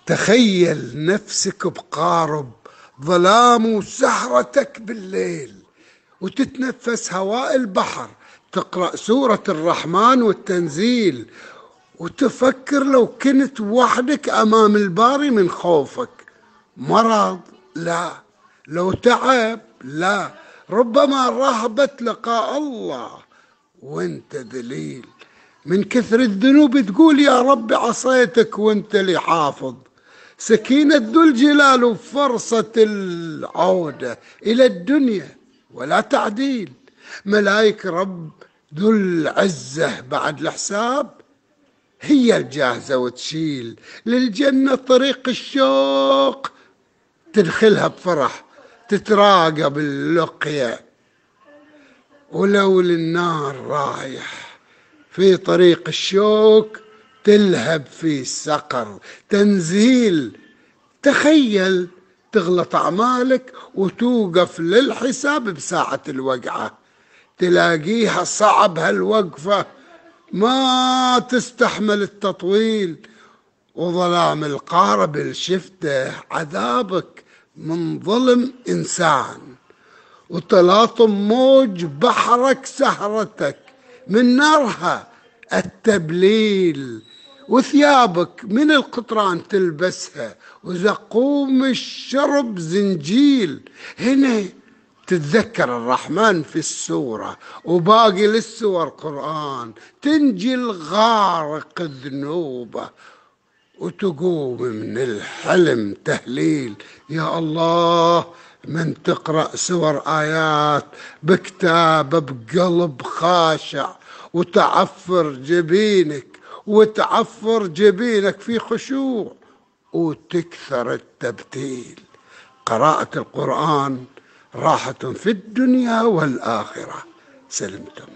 تخيل نفسك بقارب ظلام وسهرتك بالليل، وتتنفس هواء البحر، تقرأ سورة الرحمن والتنزيل، وتفكر لو كنت وحدك أمام الباري من خوفك. مرض؟ لا. لو تعب؟ لا. ربما رهبة لقاء الله وانت ذليل من كثر الذنوب، تقول يا رب عصيتك وانت لي حافظ. سكينة ذو الجلال وفرصة العودة إلى الدنيا ولا تعديل. ملايك رب ذو العزة بعد الحساب هي الجاهزة وتشيل للجنة طريق الشوق، تدخلها بفرح تتراقب اللقية. ولو للنار رايح في طريق الشوك، تلهب في سقر تنزيل. تخيل تغلط أعمالك وتوقف للحساب بساعة الوقعة، تلاقيها صعب هالوقفة، ما تستحمل التطويل. وظلام القارب شفته عذابك من ظلم إنسان، وتلاطم موج بحرك سهرتك من نارها التبليل. وثيابك من القطران تلبسها، وزقوم الشرب زنجيل. هنا تتذكر الرحمن في السورة، وباقي للسور قرآن، تنجي الغارق ذنوبه، وتقوم من الحلم تهليل. يا الله، من تقرأ سور آيات بكتابة بقلب خاشع، وتعفر جبينك في خشوع، وتكثر التبتيل. قراءة القرآن راحة في الدنيا والآخرة. سلمتم.